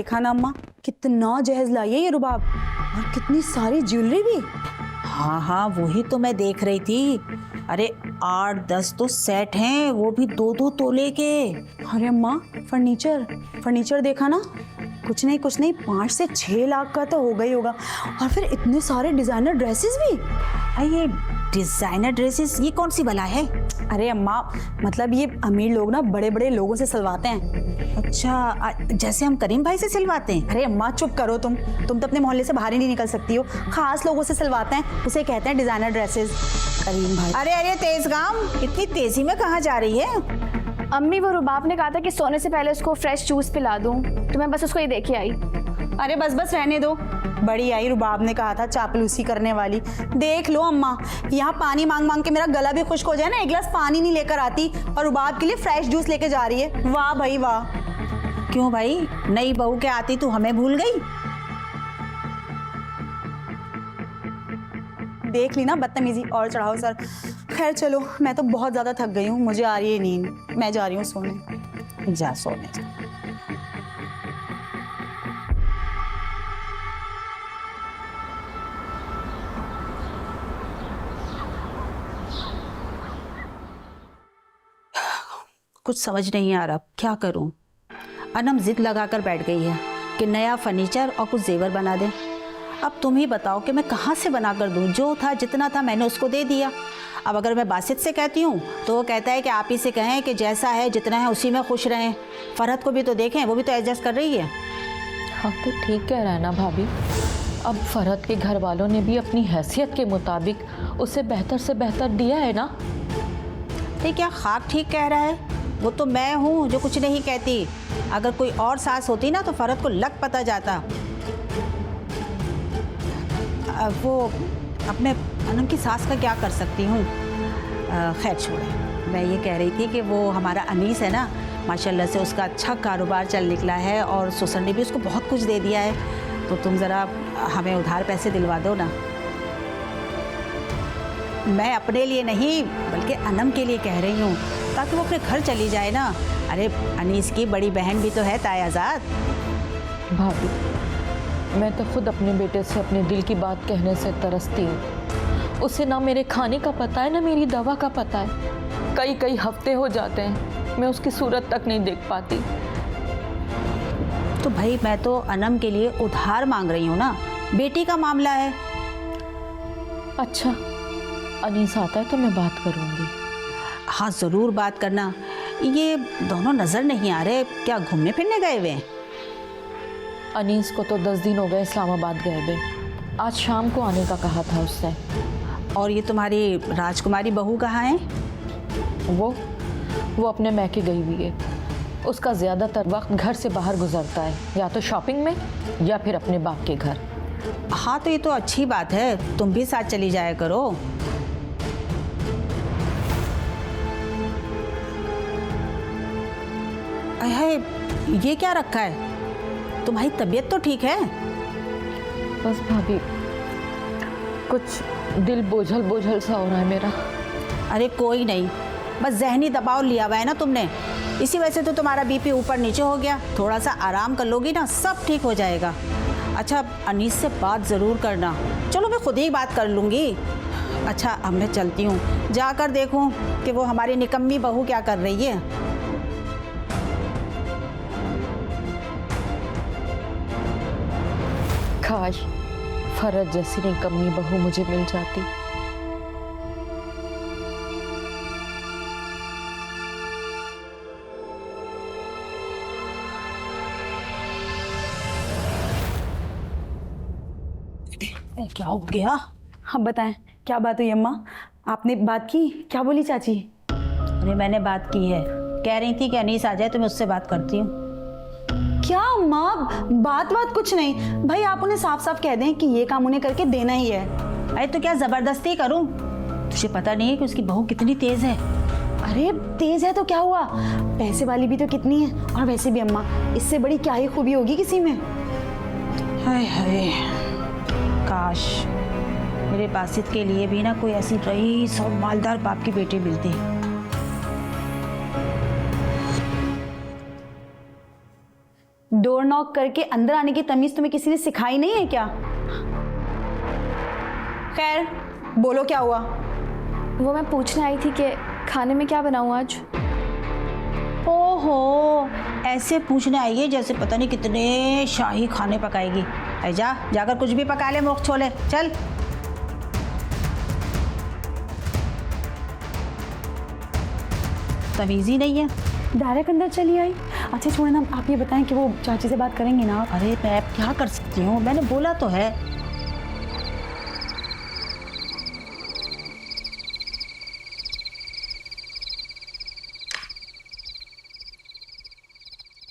देखा ना अम्मा, कितना जहेज लाई है ये रुबाब, और कितनी सारी ज्वेलरी भी। हाँ हाँ, वही तो मैं देख रही थी। अरे 8-10 तो सेट हैं, वो भी 2-2 तोले के। अरे अम्मा, फर्नीचर देखा ना, कुछ नहीं 5 से 6 लाख का तो हो गई होगा। और फिर इतने सारे डिजाइनर ड्रेसेस भी। ये डिजाइनर ड्रेसेस ये कौन सी बला है? अरे अम्मा, मतलब ये अमीर लोग ना बड़े बड़े लोगों से सिलवाते हैं। अच्छा, जैसे हम करीम भाई से सिलवाते हैं। अरे अम्मा चुप करो, तुम तो अपने मोहल्ले से बाहर ही नहीं निकल सकती हो। खास लोगों से सिलवाते हैं, उसे कहते हैं डिजाइनर ड्रेसेस। करीम भाई। अरे तेजगाम, इतनी तेजी में कहाँ जा रही है? अम्मी, वो रुबाब ने कहा था कि सोने से पहले उसको फ्रेश जूस पिला दूं, तो मैं बस उसको ये देखे आई। अरे बस रहने दो, बड़ी आई रुबाब ने कहा था चापलूसी करने वाली। देख लो अम्मा, यहाँ पानी मांग मांग के मेरा गला भी खुश्क हो जाए ना, एक गिलास पानी नहीं लेकर आती और रुबाब के लिए फ्रेश जूस लेके जा रही है। वाह भाई वाह। क्यों भाई, नई बहू के आती तू हमें भूल गई? देख ली ना बदतमीजी और चढ़ाओ सर। खैर चलो, मैं तो बहुत ज्यादा थक गई हूँ, मुझे आ रही है नींद, मैं जा रही हूँ सोने। जा सोने जा। कुछ समझ नहीं आ रहा, क्या करूं? अनम जिद लगाकर बैठ गई है कि नया फर्नीचर और कुछ जेवर बना दे। अब तुम ही बताओ कि मैं कहाँ से बना कर दूँ? जो था जितना था मैंने उसको दे दिया। अब अगर मैं बासित से कहती हूँ तो वो कहता है कि आप ही से कहें कि जैसा है जितना है उसी में खुश रहें। फरहत को भी तो देखें, वो भी तो एडजस्ट कर रही है। हाँ तो ठीक कह रहा है ना भाभी। अब फरहत के घर वालों ने भी अपनी हैसियत के मुताबिक उसे बेहतर से बेहतर दिया है ना। तो क्या खाक ठीक कह रहा है? वो तो मैं हूँ जो कुछ नहीं कहती। अगर कोई और सास होती ना तो फरहत को लग पता जाता। वो अब मैं अनम की सास का क्या कर सकती हूँ? खैर छोड़े, मैं ये कह रही थी कि वो हमारा अनीस है ना, माशाल्लाह से उसका अच्छा कारोबार चल निकला है और सुसर ने भी उसको बहुत कुछ दे दिया है। तो तुम ज़रा हमें उधार पैसे दिलवा दो ना। मैं अपने लिए नहीं बल्कि अनम के लिए कह रही हूँ, ताकि वो अपने घर चली जाए ना। अरे अनीस की बड़ी बहन भी तो है तायाजाद। भाभी, मैं तो खुद अपने बेटे से अपने दिल की बात कहने से तरसती हूँ। उसे ना मेरे खाने का पता है ना मेरी दवा का पता है। कई हफ्ते हो जाते हैं मैं उसकी सूरत तक नहीं देख पाती। तो भाई मैं तो अनम के लिए उधार मांग रही हूँ ना, बेटी का मामला है। अच्छा, अनीस आता है तो मैं बात करूँगी। हाँ ज़रूर बात करना। ये दोनों नज़र नहीं आ रहे, क्या घूमने फिरने गए हुए हैं? अनीस को तो 10 दिन हो गए इस्लामाबाद गए हुए। आज शाम को आने का कहा था उससे। और ये तुम्हारी राजकुमारी बहू कहाँ है? वो अपने मैके गई हुई है। उसका ज़्यादातर वक्त घर से बाहर गुजरता है, या तो शॉपिंग में या फिर अपने बाप के घर। हाँ तो ये तो अच्छी बात है, तुम भी साथ चली जाया करो। अरे ये क्या रखा है? तुम्हारी तबीयत तो ठीक है? बस भाभी, कुछ दिल बोझल सा हो रहा है मेरा। अरे कोई नहीं, बस जहनी दबाव लिया हुआ है ना तुमने, इसी वजह से तो तुम्हारा बीपी ऊपर नीचे हो गया। थोड़ा सा आराम कर लोगी ना, सब ठीक हो जाएगा। अच्छा, अनीस से बात ज़रूर करना। चलो मैं खुद ही बात कर लूँगी। अच्छा अब मैं चलती हूँ, जाकर देखूँ कि वो हमारी निकम्मी बहू क्या कर रही है। काश फरहत जैसी निकम्मी बहू मुझे मिल जाती। क्या हो गया? हाँ बताएं, क्या बात हुई अम्मा? आपने बात की? क्या बोली चाची? अरे मैंने बात की है, कह रही थी कि अनीस आ जाए तो मैं उससे बात करती हूँ। क्या अम्मा, बात कुछ नहीं भाई, आप उन्हें साफ साफ कह दें कि ये काम उन्हें करके देना ही है। अरे तो क्या जबरदस्ती करूं? तुझे पता नहीं है कि उसकी बहू कितनी तेज है? अरे तेज है तो क्या हुआ, पैसे वाली भी तो कितनी है। और वैसे भी अम्मा, इससे बड़ी क्या ही खूबी होगी किसी में। हाय हाय, काश मेरे बासित के लिए भी ना कोई ऐसी रईस और मालदार बाप की बेटी मिलती। डोर डोर नॉक करके अंदर आने की तमीज तुम्हें किसी ने सिखाई नहीं है क्या? खैर बोलो क्या हुआ? वो मैं पूछने आई थी कि खाने में क्या बनाऊँ आज। ओहो, ऐसे पूछने आई है जैसे पता नहीं कितने शाही खाने पकाएगी। अरे जाकर कुछ भी पका ले मूर्ख छोले, चल। तमीज़ ही नहीं है। डायरेक्ट अंदर चली आई। अच्छा छोड़े ना, आप ये बताएं कि वो चाची से बात करेंगी ना? अरे मैं अब क्या कर सकती हूँ, मैंने बोला तो है।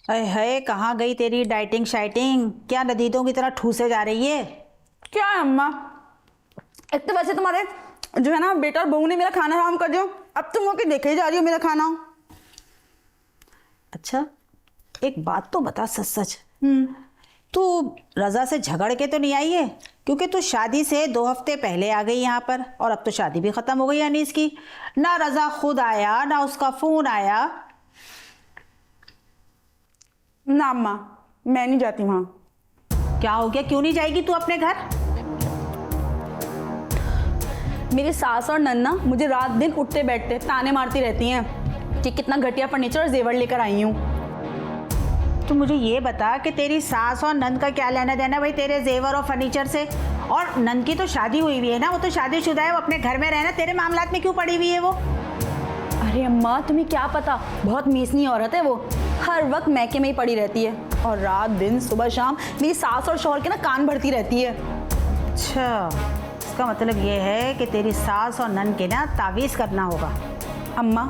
अरे है, कहाँ गई तेरी डाइटिंग शाइटिंग? क्या नदीदों की तरह ठूसे जा रही है? क्या है अम्मा, एक तो वैसे तुम्हारे जो है ना बेटा और बहू ने मेरा खाना हराम कर दिया, अब तुम होके देखे ही जा रही हो मेरा खाना। अच्छा एक बात तो बता सच सच, तू रज़ा से झगड़ के तो नहीं आई है? क्योंकि तू शादी से 2 हफ्ते पहले आ गई यहाँ पर और अब तो शादी भी ख़त्म हो गई अनीस की। ना रज़ा खुद आया ना उसका फ़ोन आया। ना अम्मा, मैं नहीं जाती वहाँ। क्या हो गया, क्यों नहीं जाएगी तू अपने घर? मेरी सास और नन्ना मुझे रात दिन उठते बैठते ताने मारती रहती हैं कि कितना घटिया फर्नीचर और जेवर लेकर आई हूँ। तू मुझे ये बता कि तेरी सास और नंद का क्या लेना देना भाई तेरे जेवर और फर्नीचर से? और नंद की तो शादी हुई हुई है ना, वो तो शादीशुदा है, वो अपने घर में रहना, तेरे मामलात में क्यों पड़ी हुई है वो? अरे अम्मा तुम्हें क्या पता, बहुत मीसनी औरत है वो, हर वक्त मैके में ही पड़ी रहती है और रात दिन सुबह शाम मेरी सास और शौहर के ना कान भरती रहती है। अच्छा, इसका मतलब ये है कि तेरी सास और नंद के ना तावीज़ करना होगा। अम्मा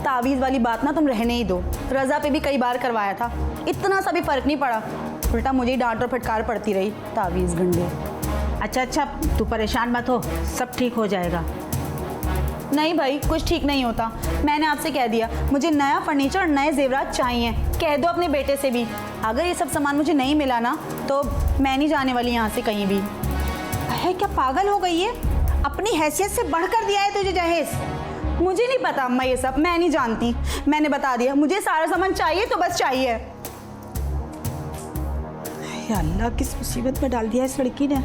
तावीज़ वाली बात ना तुम रहने ही दो, रज़ा पे भी कई बार करवाया था, इतना सा भी फर्क नहीं पड़ा, उल्टा मुझे ही डांट और फटकार पड़ती रही। तावीज़ गंडे। अच्छा तू परेशान मत हो, सब ठीक हो जाएगा। नहीं भाई कुछ ठीक नहीं होता, मैंने आपसे कह दिया मुझे नया फर्नीचर और नए जेवरात चाहिए। कह दो अपने बेटे से भी, अगर ये सब सामान मुझे नहीं मिला ना तो मैं नहीं जाने वाली यहाँ से कहीं भी। है क्या पागल हो गई है? अपनी हैसियत से बढ़कर दिया है तुझे जहेज। मुझे नहीं पता अम्मा ये सब, मैं नहीं जानती, मैंने बता दिया मुझे सारा सामान चाहिए तो बस चाहिए। या अल्लाह, किस मुसीबत में डाल दिया इस लड़की ने।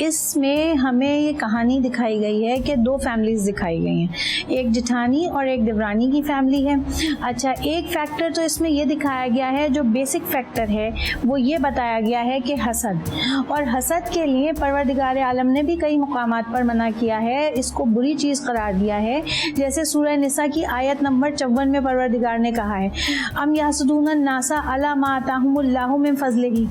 इसमें हमें ये कहानी दिखाई गई है कि 2 फैमिलीज दिखाई गई हैं, एक जेठानी और एक देवरानी की फैमिली है। अच्छा, एक फैक्टर तो इसमें ये दिखाया गया है, जो बेसिक फैक्टर है वो ये बताया गया है कि हसद, और हसद के लिए परवरदिगार आलम ने भी कई मुकामात पर मना किया है, इसको बुरी चीज़ करार दिया है। जैसे सूरह निसा की आयत नंबर 54 में परवरदिगार ने कहा है, अम यहसुदून नासा अला मा आताहुमुल्लाहु मिन फज़लिही,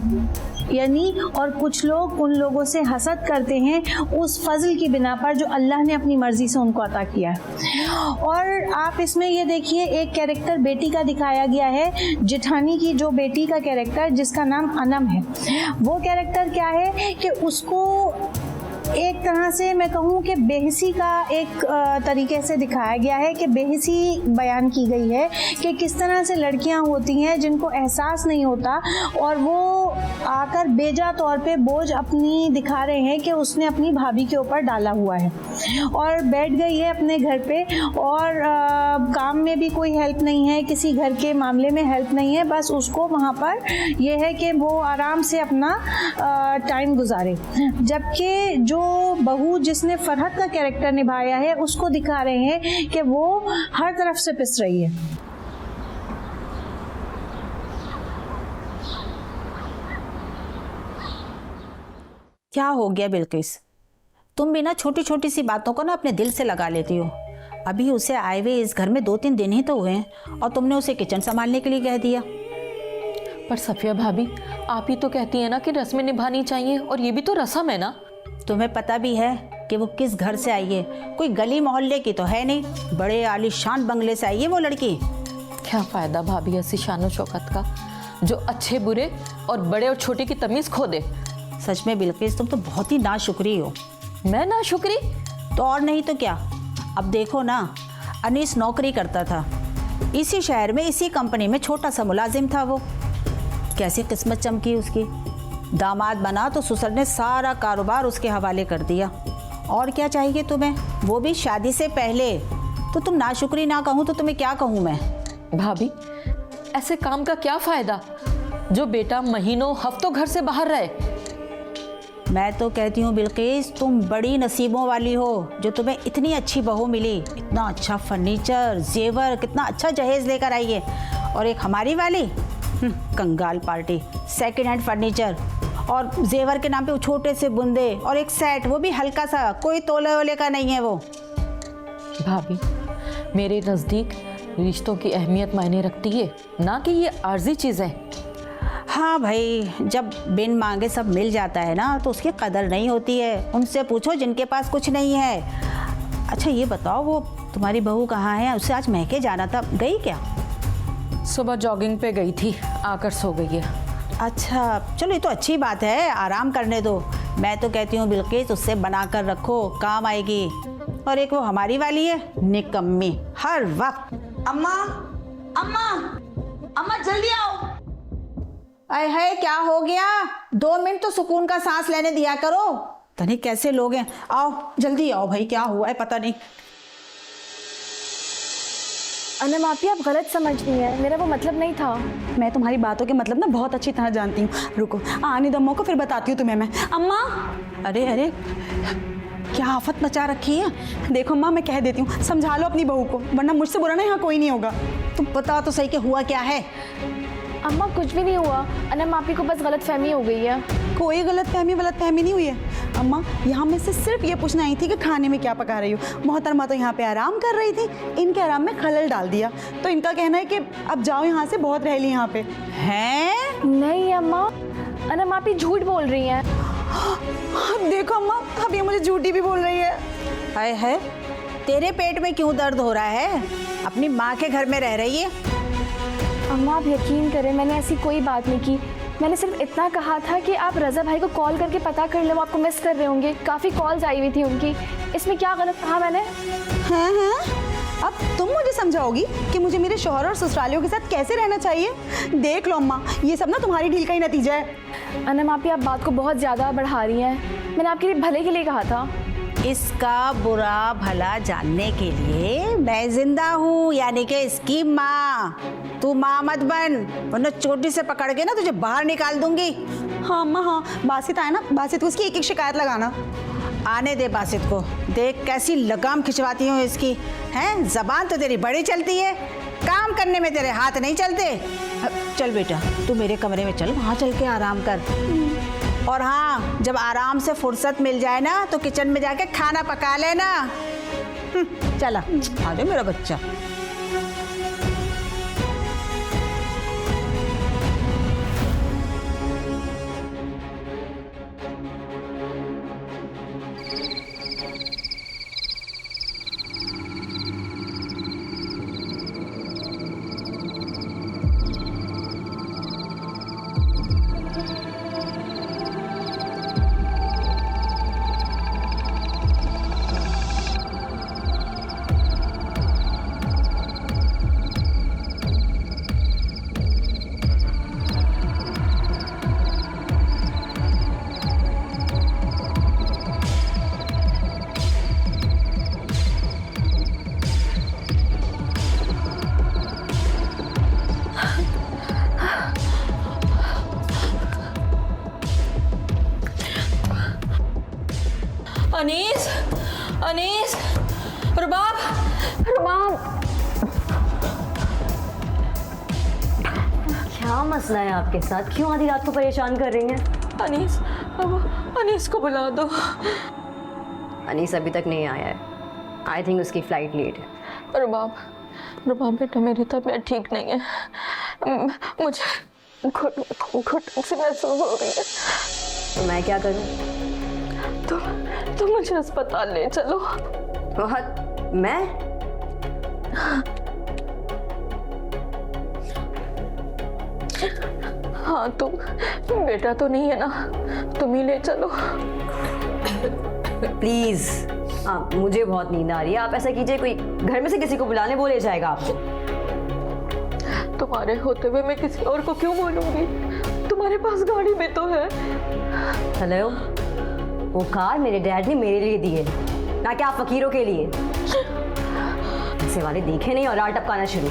यानी और कुछ लोग उन लोगों से हसद करते हैं उस फजल की बिना पर जो अल्लाह ने अपनी मर्जी से उनको अता किया है। और आप इसमें ये देखिए, एक कैरेक्टर बेटी का दिखाया गया है, जेठानी की जो बेटी का कैरेक्टर जिसका नाम अनम है, वो कैरेक्टर क्या है कि उसको एक तरह से मैं कहूँ कि बेहसी का एक तरीके से दिखाया गया है, कि बेहसी बयान की गई है कि किस तरह से लड़कियाँ होती हैं जिनको एहसास नहीं होता और वो आकर बेजा तौर पे बोझ अपनी दिखा रहे हैं कि उसने अपनी भाभी के ऊपर डाला हुआ है और बैठ गई है अपने घर पे, और काम में भी कोई हेल्प नहीं है, किसी घर के मामले में हेल्प नहीं है, बस उसको वहाँ पर यह है कि वो आराम से अपना टाइम गुजारे। जबकि जो बहू जिसने फरहत का कैरेक्टर निभाया है उसको दिखा रहे हैं कि वो हर तरफ से पिस रही है। क्या हो गया बिल्किस, तुम भी ना छोटी छोटी सी बातों को ना अपने दिल से लगा लेती हो। अभी उसे आए हुए इस घर में 2-3 दिन ही तो हुए हैं और तुमने उसे किचन संभालने के लिए कह दिया। पर सफिया भाभी, आप ही तो कहती हैं ना कि रस्में निभानी चाहिए, और ये भी तो रस्म है ना। तुम्हें पता भी है कि वो किस घर से आई है, कोई गली मोहल्ले की तो है नहीं, बड़े आलीशान बंगले से आई है वो लड़की। क्या फ़ायदा भाभी ऐसी शानो शौकत का जो अच्छे बुरे और बड़े और छोटे की तमीज़ खो दे। सच में बिल्किस, तुम तो बहुत ही नाशुक्री हो। मैं नाशुक्री? तो और नहीं तो क्या। अब देखो ना, अनीस नौकरी करता था इसी शहर में, इसी कंपनी में, छोटा सा मुलाजिम था वो। कैसी किस्मत चमकी उसकी, दामाद बना तो ससुर ने सारा कारोबार उसके हवाले कर दिया। और क्या चाहिए तुम्हें, वो भी शादी से पहले। तो तुम नाशुक्री ना कहूँ तो तुम्हें क्या कहूँ मैं। भाभी, ऐसे काम का क्या फायदा जो बेटा महीनों हफ्तों घर से बाहर रहे। मैं तो कहती हूँ बिल्किस, तुम बड़ी नसीबों वाली हो जो तुम्हें इतनी अच्छी बहू मिली। इतना अच्छा फर्नीचर, जेवर, कितना अच्छा जहेज लेकर आई है। और एक हमारी वाली कंगाल पार्टी, सेकंड हैंड फर्नीचर और जेवर के नाम पे वो छोटे से बुंदे और एक सेट, वो भी हल्का सा, कोई तोले वोले का नहीं है वो। भाभी, मेरे नज़दीक रिश्तों की अहमियत मायने रखती है, ना कि ये आर्जी चीज़ें। हाँ भाई, जब बिन मांगे सब मिल जाता है ना तो उसकी कदर नहीं होती है। उनसे पूछो जिनके पास कुछ नहीं है। अच्छा ये बताओ, वो तुम्हारी बहू कहाँ है? उससे आज महके जाना था, गई क्या? सुबह जॉगिंग पे गई थी, आकर सो गई है। अच्छा चलो, ये तो अच्छी बात है, आराम करने दो। मैं तो कहती हूँ बिल्किस, उससे बना कर रखो, काम आएगी। और एक वो हमारी वाली है, निकम्मी, हर वक्त। अम्मा अम्मा अम्मा जल्दी आओ। अरे है, क्या हो गया? 2 मिनट तो सुकून का सांस लेने दिया करो। तनी कैसे लोग हैं, आओ जल्दी आओ भाई, क्या हुआ है पता नहीं। अनम आपी, आप गलत समझ रही हैं, मेरा वो मतलब नहीं था। मैं तुम्हारी बातों के मतलब ना बहुत अच्छी तरह जानती हूँ। रुको, आने दो अम्मा को, फिर बताती हूँ तुम्हें मैं। अम्मा, अरे अरे, क्या आफत मचा रखी है? देखो अम्मा, मैं कह देती हूँ, समझा लो अपनी बहू को, वरना मुझसे बुरा ना यहाँ कोई नहीं होगा। तुम बता तो सही कि हुआ क्या है? अम्मा कुछ भी नहीं हुआ, अनम आपी को बस गलत फहमी हो गई है। कोई गलत फहमी नहीं हुई है अम्मा। यहाँ में से सिर्फ ये पूछना आई थी कि खाने में क्या पका रही हो। मोहतरमा तो यहाँ पे आराम कर रही थी, इनके आराम में खलल डाल दिया, तो इनका कहना है कि अब जाओ यहाँ से, बहुत रह ली यहाँ पे। हैं? नहीं अम्मा, अनम आपी झूठ बोल रही हैं। देखो अम्मा, अब ये मुझे झूठी भी बोल रही है। हाय है, तेरे पेट में क्यों दर्द हो रहा है? अपनी माँ के घर में रह रही है। अम्मा आप यकीन करें, मैंने ऐसी कोई बात नहीं की। मैंने सिर्फ इतना कहा था कि आप रज़ा भाई को कॉल करके पता कर लो, वो आपको मिस कर रहे होंगे। काफ़ी कॉल्स आई हुई थी उनकी, इसमें क्या गलत कहा मैंने? हाँ, अब तुम मुझे समझाओगी कि मुझे मेरे शौहर और ससुरालियों के साथ कैसे रहना चाहिए? देख लो अम्मा, ये सब ना तुम्हारी ढील का ही नतीजा है। अनम आपी, आप बात को बहुत ज़्यादा बढ़ा रही हैं। मैंने आपके लिए भले के लिए कहा था। इसका बुरा भला जानने के लिए मैं जिंदा हूँ, यानी कि इसकी माँ। तू माँ मत बन, वरना चोटी से पकड़ के ना तुझे बाहर निकाल दूंगी। हाँ अम्मा हाँ, बासित आए ना, बासित को उसकी एक एक शिकायत लगाना। आने दे बासित को, देख कैसी लगाम खिंचवाती हूँ इसकी। हैं, जबान तो तेरी बड़ी चलती है, काम करने में तेरे हाथ नहीं चलते। चल बेटा, तू मेरे कमरे में चल, वहाँ चल के आराम कर। और हाँ, जब आराम से फुर्सत मिल जाए ना तो किचन में जाके खाना पका लेना। चला, आ जाओ मेरा बच्चा। अनीस, अनीस, रुबाब, रुबाब। क्या मसला है आपके साथ? क्यों आधी रात को परेशान कर रही हैं? अनीस, अब अनीस को बुला दो। अनीस अभी तक नहीं आया है। आई थिंक उसकी फ्लाइट लेट है। रुबाब, रुबाब बेटा, मेरी तबीयत ठीक नहीं है, मुझे घुटन से महसूस हो रही है। तो मैं क्या करूं? तो मुझे अस्पताल ले चलो। बहुत मैं? हाँ तुम, बेटा तो नहीं है ना, तुम ही ले चलो। प्लीज, मुझे बहुत नींद आ रही है। आप ऐसा कीजिए, कोई घर में से किसी को बुलाने, वो ले जाएगा आपको। तुम्हारे होते हुए मैं किसी और को क्यों बोलूंगी? तुम्हारे पास गाड़ी भी तो है। हेलो, वो कार मेरे डैड ने मेरे लिए दी है, ना कि आप फकीरों के लिए। ऐसे वाले देखे नहीं और आल टपकाना शुरू।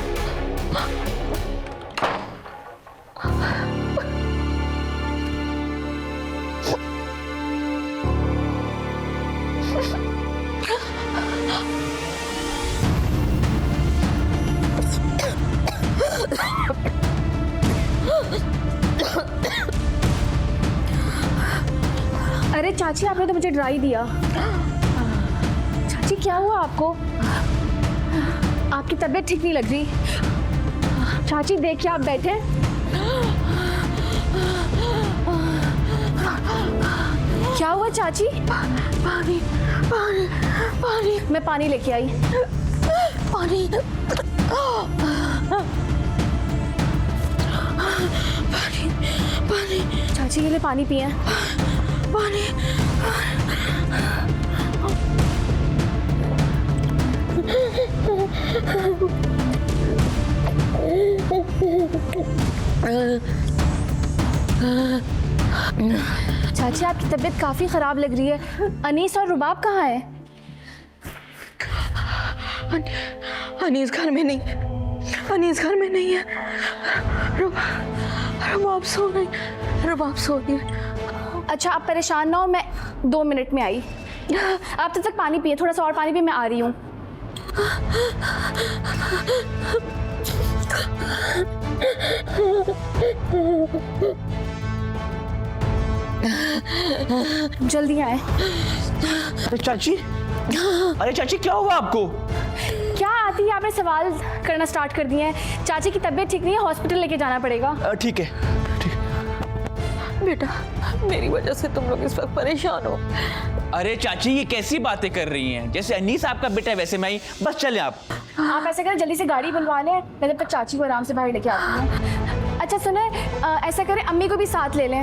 अरे चाची, आपने तो मुझे डरा ही दिया। चाची क्या हुआ आपको? आपकी तबीयत ठीक नहीं लग रही। चाची देखिए, आप बैठे। क्या हुआ चाची? पानी पानी पानी। मैं पानी लेके आई। पानी पानी पानी। चाची के लिए पानी पिए। पानी। चाची आपकी तबीयत काफी खराब लग रही है। अनीस और रुबाब कहाँ है? अनीस घर में नहीं, अनीस घर में नहीं है। रुबाब सो रही, रुबाब सो रही है। अच्छा आप परेशान ना हो, मैं 2 मिनट में आई। आप तब तक पानी पिए, थोड़ा सा और पानी पिए, मैं आ रही हूँ। जल्दी आए। अरे चाची, अरे चाची क्या हुआ आपको? क्या आती है, आपने सवाल करना स्टार्ट कर दिए हैं। चाची की तबीयत ठीक नहीं है, हॉस्पिटल लेके जाना पड़ेगा। ठीक है, ठीक। बेटा, मेरी वजह से तुम लोग इस वक्त परेशान हो। अरे चाची ये कैसी बातें कर रही हैं? जैसे अनीस आपका बेटा है वैसे मैं ही। बस चलें आप ऐसे करें, जल्दी से गाड़ी बुलवा लें, मैं तब तक चाची को आराम से बाहर लेके आती हूँ। अच्छा सुने, ऐसा करें अम्मी को भी साथ ले लें।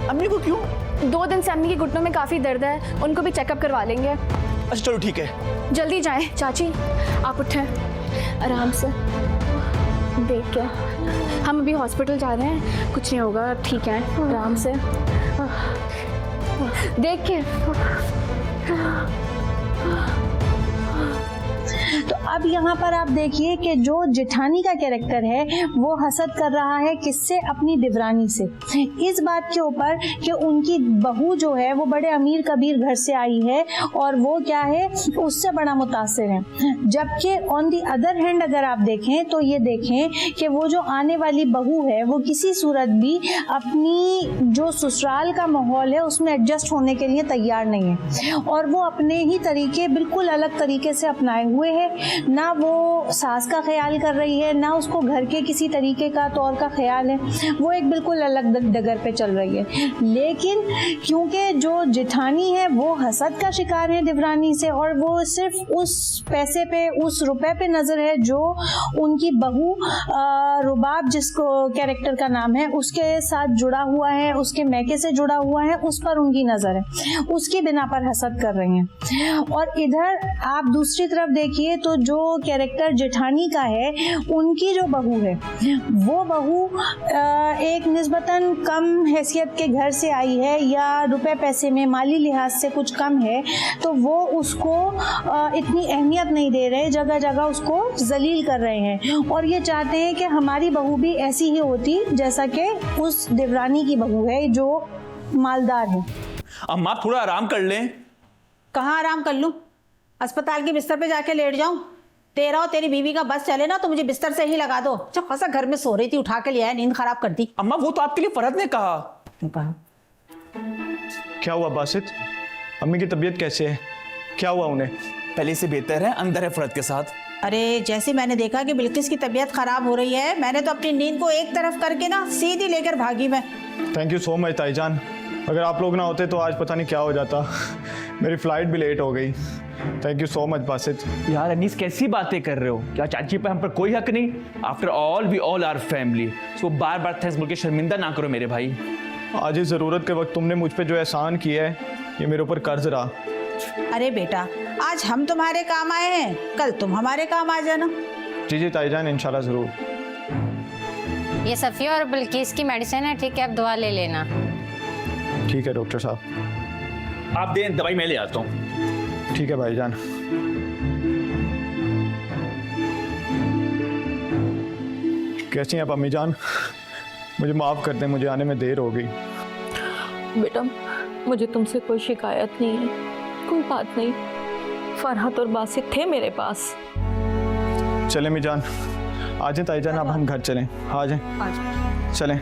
अम्मी को क्यों? 2 दिन से अम्मी के घुटनों में काफ़ी दर्द है, उनको भी चेकअप करवा लेंगे। अच्छा चलो ठीक है। जल्दी जाएं। चाची आप उठें आराम से, देख के। हम अभी हॉस्पिटल जा रहे हैं, कुछ नहीं होगा, ठीक है, आराम से देख के। तो अब यहाँ पर आप देखिए कि जो जेठानी का कैरेक्टर है वो हसद कर रहा है किससे? अपनी देवरानी से, इस बात के ऊपर कि उनकी बहू जो है वो बड़े अमीर कबीर घर से आई है और वो क्या है, उससे बड़ा मुतासिर है। जबकि ऑन दी अदर हैंड अगर आप देखें तो ये देखें कि वो जो आने वाली बहू है वो किसी सूरत भी अपनी जो ससुराल का माहौल है उसमें एडजस्ट होने के लिए तैयार नहीं है और वो अपने ही तरीके बिल्कुल अलग तरीके से अपनाए हुए है। ना वो सास का ख्याल कर रही है, ना उसको घर के किसी तरीके का तौर का ख्याल है, वो एक बिल्कुल अलग डगर पे चल रही है। लेकिन क्योंकि जो जेठानी है वो हसद का शिकार है देवरानी से और वो सिर्फ उस पैसे पे, उस रुपए पे नजर है जो उनकी बहू रुबाब, जिसको कैरेक्टर का नाम है, उसके साथ जुड़ा हुआ है, उसके मैके से जुड़ा हुआ है, उस पर उनकी नजर है, उसकी बिना पर हसद कर रही हैं। और इधर आप दूसरी तरफ देखिए तो जो कैरेक्टर जेठानी का है, उनकी जो बहू है वो बहू एक निस्बतन कम हैसियत के घर से आई है या रुपए पैसे में माली लिहाज से कुछ कम है, तो वो उसको इतनी अहमियत नहीं दे रहे, जगह जगह उसको जलील कर रहे हैं और ये चाहते हैं कि हमारी बहू भी ऐसी ही होती जैसा कि उस देवरानी की बहू है जो मालदार है। अम्मा आप थोड़ा आराम कर लें। कहाँ आराम कर लूँ? अस्पताल के बिस्तर पे जाके लेट जाऊं? तेरा और तेरी बीवी का बस चले ना तो मुझे बिस्तर से ही लगा दो। जब फंसा घर में सो रही थी, उठा के लिया है, नींद खराब कर दी। अम्मा वो तो आपके लिए फरहत ने कहा। क्या हुआ बासित? अम्मी की तबीयत कैसे है? क्या हुआ उन्हें? पहले से बेहतर है, अंदर है फरहत के साथ। अरे जैसे मैंने देखा कि बिल्किस की तबीयत खराब हो रही है, मैंने तो अपनी नींद को एक तरफ करके ना सीधी लेकर भागी मैं। थैंक यू सो मच ताईजान, अगर आप लोग ना होते तो आज पता नहीं क्या हो जाता। मेरी फ्लाइट भी लेट हो गई। Thank you so much Basit. यार अनीस कैसी बातें कर रहे हो? क्या चाची पर हम पर कोई हक नहीं? After all we all are family. So बार बार थैंक्स बोल के शर्मिंदा ना करो मेरे भाई। आज इस ज़रूरत के वक्त तुमने मुझ पे जो एहसान किया है ये मेरे ऊपर कर्ज रहा। अरे बेटा, आज हम तुम्हारे काम आए हैं, कल तुम हमारे काम आ जाना। जी जी ताईजान, इंशाल्लाह ज़रूर। ये सफ़िया और बिल्किस की मेडिसिन है, ठीक है, आप दवा ले लेना। ठीक है डॉक्टर साहब। आप दें, दवाई मैं ले आता हूँ। ठीक है भाईजान। कैसी हैं आप अम्मी जान? मुझे माफ़ कर दें, मुझे आने में देर हो गई। बेटा, मुझे तुमसे कोई शिकायत नहीं है, कोई बात नहीं। फरहत और बासित थे मेरे पास। चले मीजान, आ जाए ताईजान, अब हम घर चलें। आ जाए, चलें।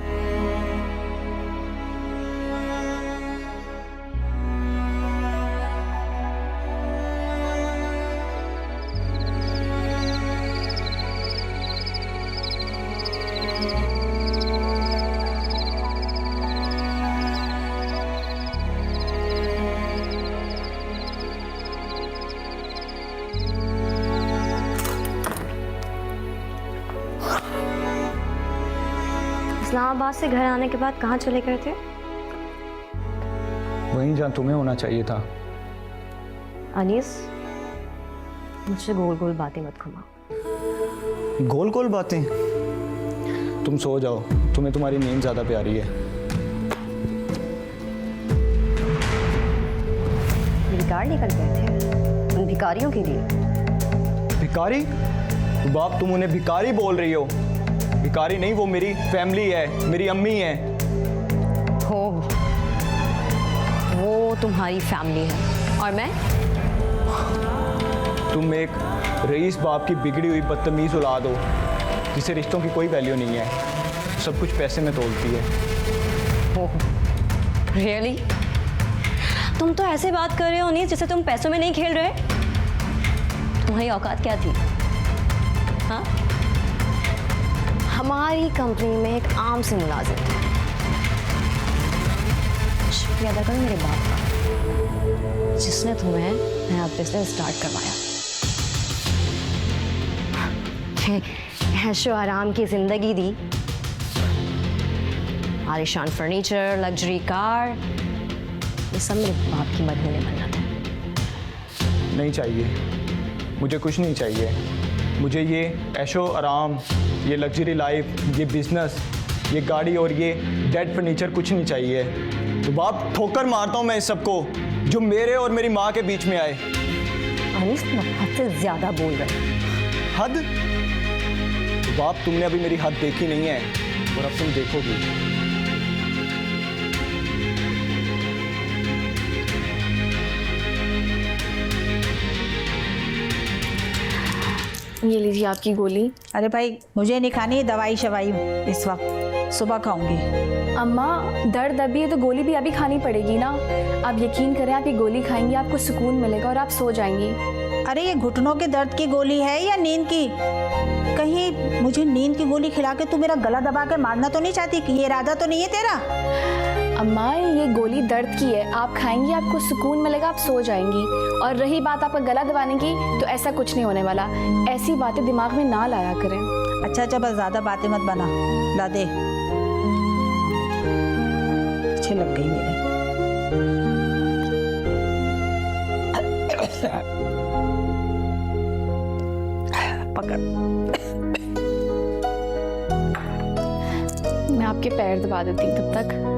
इस्लामाबाद से घर आने के बाद कहाँ चले गए थे? वहीं जहाँ तुम्हें होना चाहिए था। अनीस, मुझसे गोल गोल बातें मत घुमाओ। गोल गोल बातें? तुम सो जाओ, तुम्हें तुम्हारी नींद ज्यादा प्यारी है। भिकार निकल गए थे उन भिकारियों के लिए। भिकारी? बाप, तुम उन्हें भिकारी बोल रही हो? भिकारी नहीं, वो मेरी फैमिली है, मेरी अम्मी है। हो, वो तुम्हारी फैमिली है और मैं? तुम एक रईस बाप की बिगड़ी हुई बदतमीज औलाद हो, जिसे रिश्तों की कोई वैल्यू नहीं है, सब कुछ पैसे में तोलती है। हो, रियली? तुम तो ऐसे बात कर रहे हो नहीं जैसे तुम पैसों में नहीं खेल रहे। तुम्हारी औकात क्या थी? हाँ, हमारी कंपनी में एक आम से मुलाजिम था। शुक्रिया अदा करो मेरे बाप का, जिसने तुम्हें नया बिजनेस स्टार्ट करवाया। ऐशो आराम की जिंदगी दी, आलीशान फर्नीचर, लग्जरी कार, ये सब मेरे बाप की मदद में बनना था। नहीं चाहिए, मुझे कुछ नहीं चाहिए। मुझे ये ऐशो आराम, ये लग्जरी लाइफ, ये बिजनेस, ये गाड़ी और ये डेड फर्नीचर कुछ नहीं चाहिए। तो बाप, ठोकर मारता हूँ मैं इस सबको जो मेरे और मेरी माँ के बीच में आए। अनीस, तुम हद से ज्यादा बोल रहे। हद? तो बाप, तुमने अभी मेरी हद देखी नहीं है और अब तुम देखोगी। ये लीजिए आपकी गोली। अरे भाई, मुझे नहीं खानी है दवाई शवाई इस वक्त, सुबह खाऊंगी। अम्मा, दर्द अभी है तो गोली भी अभी खानी पड़ेगी ना। आप यकीन करें, आप ये गोली खाएंगी आपको सुकून मिलेगा और आप सो जाएंगी। अरे ये घुटनों के दर्द की गोली है या नींद की? कहीं मुझे नींद की गोली खिला के तू मेरा गला दबा के मारना तो नहीं चाहती? कि ये इरादा तो नहीं है तेरा? अम्मा, ये गोली दर्द की है, आप खाएंगी आपको सुकून मिलेगा, आप सो जाएंगी। और रही बात आपका गला दबाने की, तो ऐसा कुछ नहीं होने वाला। ऐसी बातें दिमाग में ना लाया करें। अच्छा अच्छा, बस ज़्यादा बातें मत बना। ला दे, अच्छी लग गई मेरे। पकड़। मैं आपके पैर दबा देती हूँ तब तक।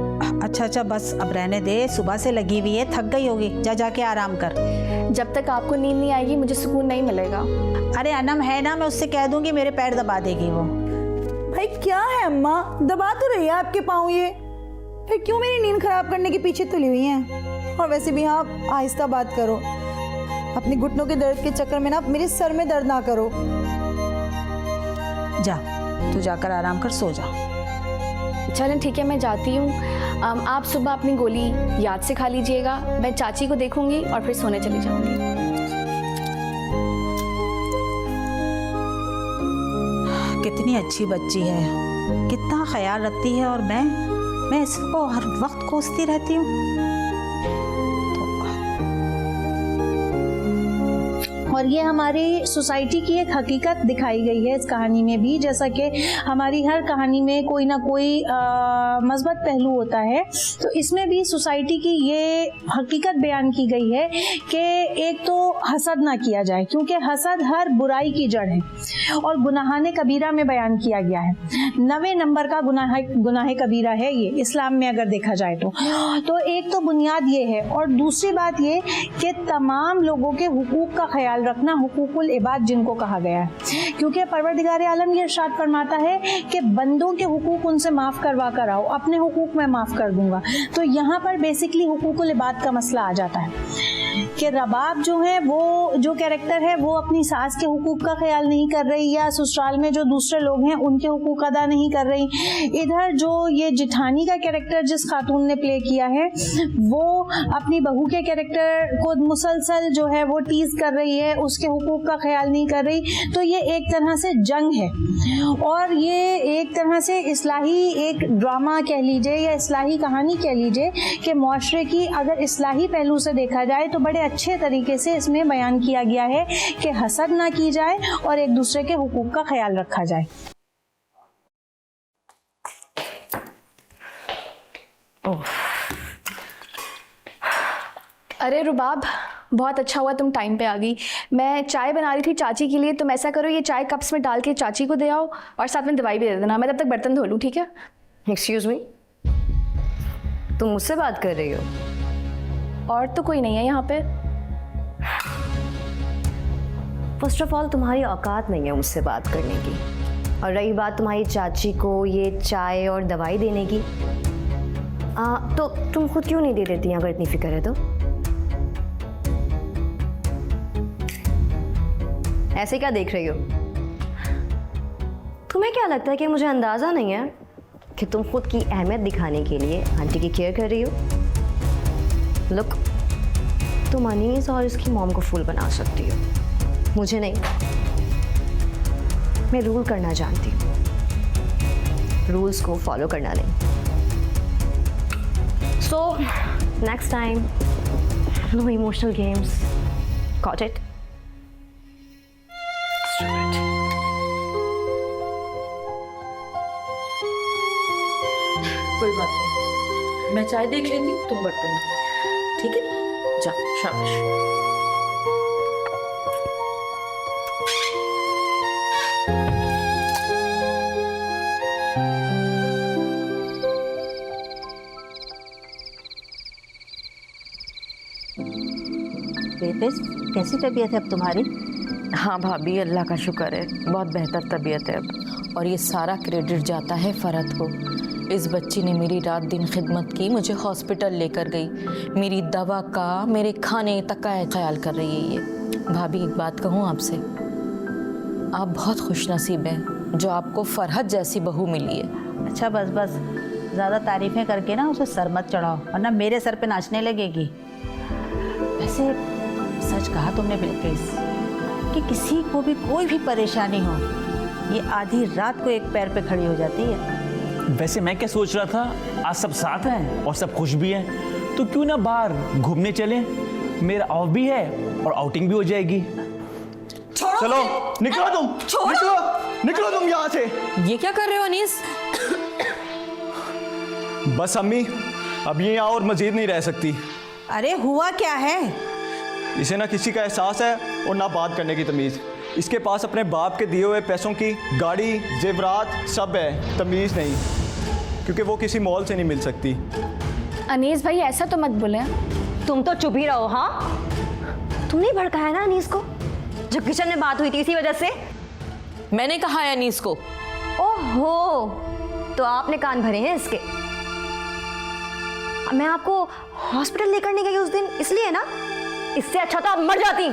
अच्छा अच्छा, बस अब रहने दे, सुबह से लगी हुई है, थक गई होगी, जा जाके आराम कर। जब तक आपको नींद नहीं आएगी मुझे सुकून नहीं मिलेगा। अरे अनम है ना, मैं उससे कह दूंगी मेरे पैर दबा देगी वो। भाई क्या है अम्मा, दबा तो रही है आपके पाँव ये, फिर क्यों मेरी नींद खराब करने के पीछे तुली हुई हैं? और वैसे भी आप आहिस्ता बात करो, अपने घुटनों के दर्द के चक्कर में ना मेरे सर में दर्द ना करो। जा, तू जाकर आराम कर, सो जा। चलें ठीक है, मैं जाती हूँ। आप सुबह अपनी गोली याद से खा लीजिएगा। मैं चाची को देखूंगी और फिर सोने चली जाऊंगी। कितनी अच्छी बच्ची है, कितना ख्याल रखती है, और मैं इसको हर वक्त कोसती रहती हूँ। और ये हमारी सोसाइटी की एक हकीकत दिखाई गई है इस कहानी में भी। जैसा कि हमारी हर कहानी में कोई ना कोई मस्बत पहलू होता है, तो इसमें भी सोसाइटी की ये हकीकत बयान की गई है कि एक तो हसद ना किया जाए, क्योंकि हसद हर बुराई की जड़ है और गुनाहाने कबीरा में बयान किया गया है। 9वें नंबर का गुनाह कबीरा है ये इस्लाम में अगर देखा जाए तो एक तो बुनियाद ये है। और दूसरी बात ये कि तमाम लोगों के हुकूक का ख्याल रखना, हुकूकुल इबाद जिनको कहा गया है, क्योंकि परवरदिगार आलम ये इरशाद फरमाता है कि बंदों के हुकूक उनसे माफ़ करवा कर आओ, अपने हुकूक मैं माफ़ कर दूंगा। तो यहाँ पर बेसिकली हुकूकुल इबाद का मसला आ जाता है। कि रबाब जो है वो जो कैरेक्टर है वो अपनी सास के हुकूक का ख्याल नहीं कर रही, या ससुराल में जो दूसरे लोग हैं उनके हुकूक अदा नहीं कर रही। इधर जो ये जिठानी का कैरेक्टर जिस खातून ने प्ले किया है वो अपनी बहू के कैरेक्टर को मुसलसल जो है वो टीज कर रही है, उसके हुकूक का ख्याल नहीं कर रही। तो ये एक तरह से जंग है, और ये एक तरह से इस्लाही एक ड्रामा कह लीजिए या इस्लाही कहानी कह लीजिए कि मुआशरे की अगर इस्लाही पहलू से देखा जाए तो बड़े अच्छे तरीके से इसमें बयान किया गया है कि हसद ना की जाए और एक दूसरे के हुकूक का ख्याल रखा जाए। अरे रुबाब, बहुत अच्छा हुआ तुम टाइम पे आ गई। मैं चाय बना रही थी चाची के लिए। तुम ऐसा करो, ये चाय कप्स में डाल के चाची को दे आओ और साथ में दवाई भी दे देना। मैं तब तक बर्तन धो लूँ, ठीक है? एक्सक्यूज मी, तुम मुझसे बात कर रही हो? और तो कोई नहीं है यहाँ पे। फर्स्ट ऑफ ऑल तुम्हारी औकात नहीं है मुझसे बात करने की, और रही बात तुम्हारी चाची को ये चाय और दवाई देने की, तो तुम खुद क्यों नहीं दे देती अगर इतनी फिक्र है तो? ऐसे क्या देख रही हो? तुम्हें क्या लगता है कि मुझे अंदाज़ा नहीं है कि तुम खुद की अहमियत दिखाने के लिए आंटी की केयर कर रही हो? लुक, तुम अनीस और इसकी मॉम को फूल बना सकती हो, मुझे नहीं। मैं रूल करना जानती हूँ, रूल्स को फॉलो करना नहीं। So next time no emotional games, got it? कोई बात नहीं, मैं चाय देख लेती हूँ, तुम बर्तन धो, ठीक है? जा, शाबाश। बेटे, कैसी तबीयत है अब तुम्हारी? हाँ भाभी, अल्लाह का शुक्र है, बहुत बेहतर तबीयत है अब। और ये सारा क्रेडिट जाता है फरहत को। इस बच्ची ने मेरी रात दिन खिदमत की, मुझे हॉस्पिटल लेकर गई, मेरी दवा का, मेरे खाने तक का ख्याल कर रही है ये। भाभी एक बात कहूँ आपसे, आप बहुत खुशनसीब हैं जो आपको फरहत जैसी बहू मिली है। अच्छा बस बस, ज़्यादा तारीफ़ें करके ना उसे सर मत चढ़ाओ, वरना मेरे सर पे नाचने लगेगी। वैसे सच कहा तुमने बिल्किस कि किसी को भी कोई भी परेशानी हो, ये आधी रात को एक पैर पे खड़ी हो जाती है। वैसे मैं क्या सोच रहा था, आज सब साथ हैं और सब खुश भी हैं, तो क्यों ना बाहर घूमने चलें? मेरा ऑफ भी है और आउटिंग भी हो जाएगी। चलो निकलो तुम, निकलो तुम यहाँ से। ये क्या कर रहे हो अनीस? बस अम्मी, अब ये यहाँ और मजीद नहीं रह सकती। अरे हुआ क्या है? इसे ना किसी का एहसास है और ना बात करने की तमीज़। इसके पास अपने बाप के दिए हुए पैसों की गाड़ी, जेवरात सब है, तमीज़ नहीं, क्योंकि वो किसी मॉल से नहीं मिल सकती। अनीस भाई, ऐसा तो मत बोले। तुम तो चुप ही रहो। हाँ, तुमने भड़काया ना अनीस को, जो किचन में बात हुई थी इसी वजह से। मैंने कहा है अनीस को। ओहो, तो आपने कान भरे हैं इसके। मैं आपको हॉस्पिटल लेकर नहीं गई उस दिन, इसलिए ना। इससे अच्छा तो आप मर जाती।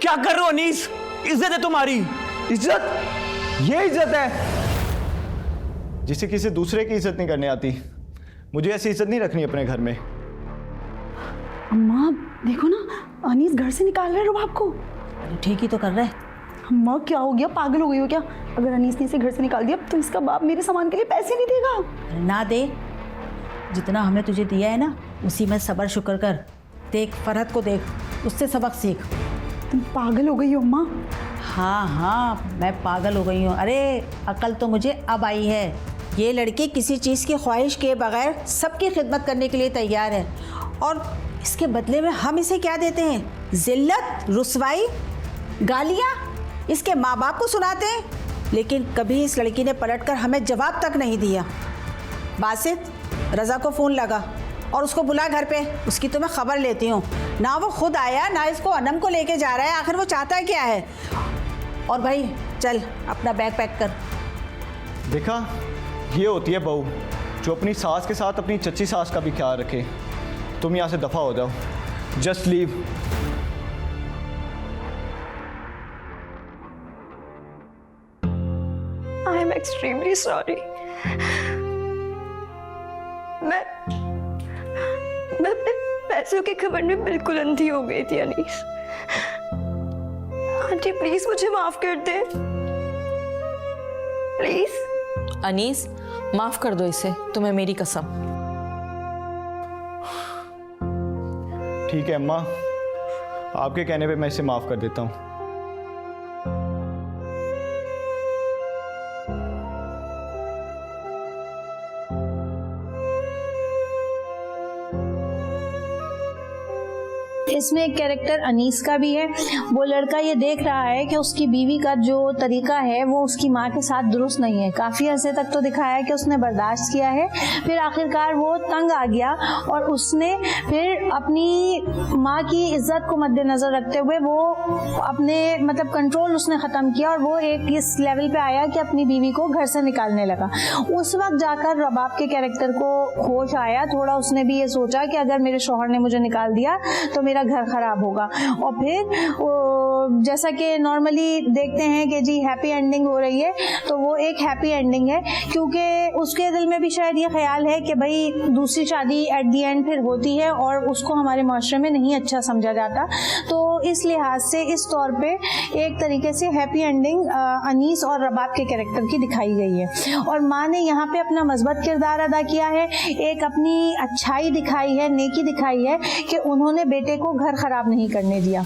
क्या कर रहे हो अनीस? इज्जत है तुम्हारी। इज्जत? ये इज्जत है जिसे किसी दूसरे की इज्जत नहीं करने आती। मुझे ऐसी इज्जत नहीं रखनी अपने घर में। अम्मा देखो ना, अनीस घर से निकाल रहे रुबाब को। ठीक ही तो कर रहा है। अम्मा क्या हो गया, पागल हो गई हो क्या? अगर अनीस ने इसे घर से निकाल दिया तो इसका बाप मेरे सामान के लिए पैसे नहीं देगा। ना दे, जितना हमने तुझे दिया है ना उसी में सब्र शुक्र कर। देख फरहत को देख, उससे सबक सीख। तुम पागल हो गई हो अम्मा। हाँ हाँ, मैं पागल हो गई हूँ। अरे अकल तो मुझे अब आई है। ये लड़की किसी चीज़ की ख्वाहिश के बगैर सबकी खिदमत करने के लिए तैयार है, और इसके बदले में हम इसे क्या देते हैं? जिल्लत, रुसवाई, गालियाँ इसके माँ बाप को सुनाते हैं। लेकिन कभी इस लड़की ने पलटकर हमें जवाब तक नहीं दिया। बासित, रज़ा को फ़ोन लगा और उसको बुला घर पे, उसकी तो मैं खबर लेती हूँ। ना वो खुद आया, ना इसको अनम को लेके जा रहा है। आखिर वो चाहता क्या है? और भाई चल अपना बैग पैक कर। देखा, ये होती है बहू जो अपनी सास के साथ अपनी चच्ची सास का भी ख्याल रखे। तुम यहाँ से दफ़ा हो जाओ। Just leave. I am extremely sorry. मैं अपने पैसों के खबर में बिल्कुल अंधी हो गई थी अनीस। आंटी प्लीज मुझे माफ कर दे, प्लीज। अनीस, माफ कर दो इसे, तुम्हें मेरी कसम। ठीक है अम्मा, आपके कहने पे मैं इसे माफ़ कर देता हूँ। इसमें एक कैरेक्टर अनीस का भी है। वो लड़का ये देख रहा है कि उसकी बीवी का जो तरीका है वो उसकी माँ के साथ दुरुस्त नहीं है। काफ़ी अर्से तक तो दिखाया है कि उसने बर्दाश्त किया है, फिर आखिरकार वो तंग आ गया और उसने फिर अपनी माँ की इज्जत को मद्देनज़र रखते हुए वो अपने मतलब कंट्रोल उसने ख़त्म किया और वो एक इस लेवल पे आया कि अपनी बीवी को घर से निकालने लगा। उस वक्त जाकर रबाब के कैरेक्टर को होश आया, थोड़ा उसने भी ये सोचा कि अगर मेरे शौहर ने मुझे निकाल दिया तो मेरा घर खराब होगा। और फिर जैसा कि नॉर्मली देखते हैं कि जी हैप्पी एंडिंग हो रही है, तो वो एक हैप्पी एंडिंग है क्योंकि उसके दिल में भी शायद ये ख्याल है कि भाई दूसरी शादी एट दी एंड फिर होती है और उसको हमारे माशरे में नहीं अच्छा समझा जाता। तो इस लिहाज से इस तौर पे एक तरीके से हैप्पी एंडिंग अनीस और रबाब के कैरेक्टर की दिखाई गई है। और माँ ने यहाँ पे अपना मज़बत किरदार अदा किया है, एक अपनी अच्छाई दिखाई है, नेकी दिखाई है कि उन्होंने बेटे को घर खराब नहीं करने दिया।